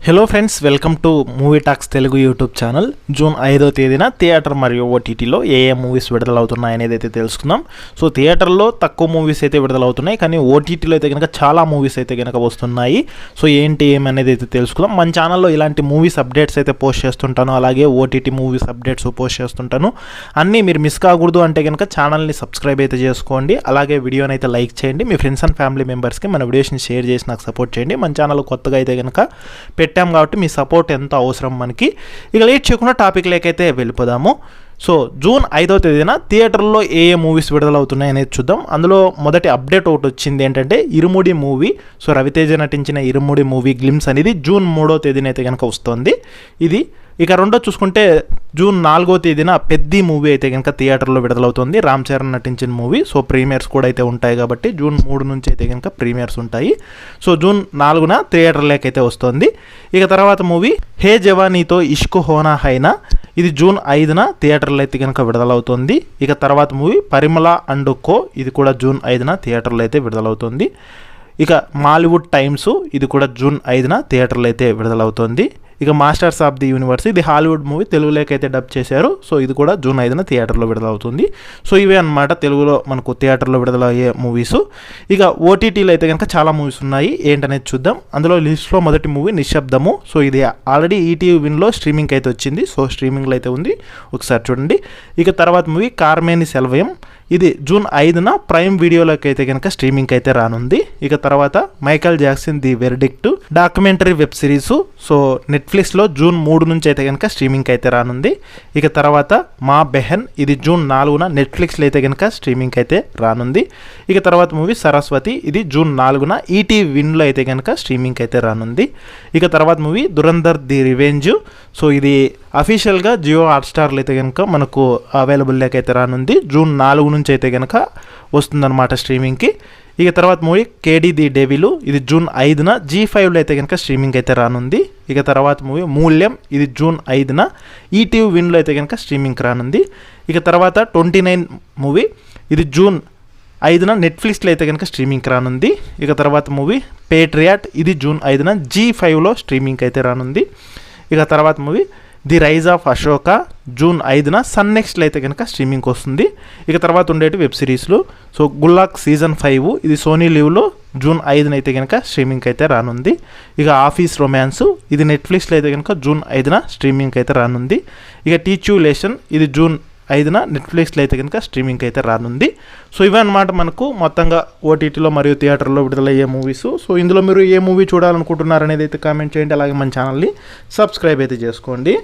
Hello friends, welcome to movie talks Telugu YouTube channel. June 5వ తేదీన theatre మరియు ఓటీటీలో ఏ మూవీస్ విడుదలవుతున్నాయి అనేది అయితే తెలుసుకుందాం. సో థియేటర్లో తక్కువ మూవీస్ అయితే విడుదలవుతున్నాయి, కానీ ఓటీటీలో అయితే కనుక చాలా మూవీస్ అయితే కనుక వస్తున్నాయి. సో ఏమనేది అయితే తెలుసుకుందాం. మన ఛానల్లో ఇలాంటి మూవీస్ అప్డేట్స్ అయితే పోస్ట్ చేస్తుంటాను, అలాగే ఓటీటీ మూవీస్ అప్డేట్స్ పోస్ట్ చేస్తుంటాను. అన్నీ మీరు మిస్ కాకూడదు అంటే కనుక ఛానల్ని సబ్స్క్రైబ్ అయితే చేసుకోండి, అలాగే వీడియోని అయితే లైక్ చేయండి. మీ ఫ్రెండ్స్ అండ్ ఫ్యామిలీ మెంబర్స్కి మన వీడియోస్ని షేర్ చేసి నాకు సపోర్ట్ చేయండి. మన ఛానల్ కొత్తగా అయితే కనుక పెట్టాం కాబట్టి మీ సపోర్ట్ ఎంతో అవసరం మనకి. ఇక లేట్ చేయకుండా టాపిక్ లేకైతే వెళ్ళిపోదాము. సో జూన్ 5వ తేదీన థియేటర్లో ఏ మూవీస్ విడుదలవుతున్నాయి అనేది చూద్దాం. అందులో మొదటి అప్డేట్ ఒకటి వచ్చింది ఏంటంటే ఇరుముడి మూవీ. సో రవితేజ నటించిన ఇరుముడి మూవీ గ్లిమ్స్ అనేది జూన్ 3వ తేదీన అయితే కనుక వస్తుంది. ఇది ఇక రెండో చూసుకుంటే జూన్ 4వ తేదీన పెద్ది మూవీ అయితే కనుక థియేటర్లో విడుదలవుతుంది. రామ్ చరణ్ నటించిన మూవీ. సో ప్రీమియర్స్ కూడా అయితే ఉంటాయి కాబట్టి జూన్ 3 నుంచి అయితే కనుక ప్రీమియర్స్ ఉంటాయి. సో జూన్ 4న థియేటర్లోకి అయితే వస్తుంది. ఇక తర్వాత మూవీ హే జవానీతో ఇష్క్ హోనా హైనా, ఇది జూన్ 5న థియేటర్లో అయితే కనుక విడుదలవుతుంది. ఇక తర్వాత మూవీ పరిమళ అండ్ కో, ఇది కూడా జూన్ 5న థియేటర్లో అయితే విడుదలవుతుంది. ఇక మాలీవుడ్ టైమ్స్, ఇది కూడా జూన్ 5న థియేటర్లో అయితే విడుదలవుతుంది. ఇక మాస్టర్స్ ఆఫ్ ది యూనివర్స్, ఇది హాలీవుడ్ మూవీ, తెలుగులోకి అయితే డబ్ చేశారు. సో ఇది కూడా జూన్ 5న థియేటర్లో విడుదలవుతుంది. సో ఇవే అన్నమాట తెలుగులో మనకు థియేటర్లో విడుదలయ్యే మూవీస్. ఇక ఓటీటీలో అయితే కనుక చాలా మూవీస్ ఉన్నాయి, ఏంటనేది చూద్దాం. అందులో లిస్ట్లో మొదటి మూవీ నిశ్శబ్దము. సో ఇది ఆల్రెడీ ఈటీవీ విన్లో స్ట్రీమింగ్ అయితే వచ్చింది. సో స్ట్రీమింగ్లో అయితే ఉంది, ఒకసారి చూడండి. ఇక తర్వాత మూవీ కార్మేని సెల్వయం, ఇది జూన్ 5న ప్రైమ్ వీడియోలోకి అయితే కనుక స్ట్రీమింగ్ అయితే రానుంది. ఇక తర్వాత Michael Jackson the verdict documentary web series. So నెట్ఫ్లిక్స్లో జూన్ 3 నుంచి అయితే కనుక స్ట్రీమింగ్ అయితే రానుంది. ఇక తర్వాత మా బెహన్, ఇది జూన్ 4న నెట్ఫ్లిక్స్లో అయితే కనుక స్ట్రీమింగ్ అయితే రానుంది. ఇక తర్వాత మూవీ సరస్వతి, ఇది జూన్ 4న ఈటీవీ విన్లో అయితే కనుక స్ట్రీమింగ్ అయితే రానుంది. ఇక తర్వాత movie Dhurandhar the revenge. So ఇది అఫీషియల్గా జియో హాట్స్టార్లో అయితే కనుక మనకు అవైలబుల్లోకి అయితే రానుంది. జూన్ 4 నుంచి అయితే కనుక వస్తుందన్నమాట స్ట్రీమింగ్కి. ఇక తర్వాత మూవీ కేడీ ది డెవిలు, ఇది జూన్ 5న G5లో అయితే కనుక స్ట్రీమింగ్ అయితే రానుంది. ఇక తర్వాత మూవీ మూల్యం, ఇది జూన్ 5న ఈటీవీ విన్లో అయితే కనుక స్ట్రీమింగ్కి రానుంది. ఇక తర్వాత 29 మూవీ, ఇది జూన్ 5న నెట్ఫ్లిక్స్లో అయితే కనుక స్ట్రీమింగ్కి రానుంది. ఇక తర్వాత మూవీ పేట్రియాట్, ఇది జూన్ 5న G5లో స్ట్రీమింగ్కి అయితే రానుంది. ఇక తర్వాత movie the rise of Ashoka, June 5న సన్ నెక్స్ట్లో అయితే కనుక స్ట్రీమింగ్కి వస్తుంది. ఇక తర్వాత ఉండేటి వెబ్ సిరీస్లు. సో గుల్లాక్ సీజన్ 5, ఇది సోనీ లీవ్లో జూన్ 5న అయితే కనుక స్ట్రీమింగ్కి అయితే రానుంది. ఇక ఆఫీస్ రొమాన్స్, ఇది నెట్ఫ్లిక్స్లో అయితే కనుక జూన్ 5న స్ట్రీమింగ్కి అయితే రానుంది. ఇక టీచ్యులేషన్, ఇది జూన్ 5న నెట్ఫ్లిక్స్లో అయితే కనుక స్ట్రీమింగ్కి అయితే రానుంది. సో ఇవే అన్నమాట మనకు మొత్తంగా ఓటీటీలో మరియు థియేటర్లో విడుదలయ్యే మూవీస్. సో ఇందులో మీరు ఏ మూవీ చూడాలనుకుంటున్నారు అనేది అయితే కామెంట్ చేయండి, అలాగే మన ఛానల్ని సబ్స్క్రైబ్ అయితే చేసుకోండి.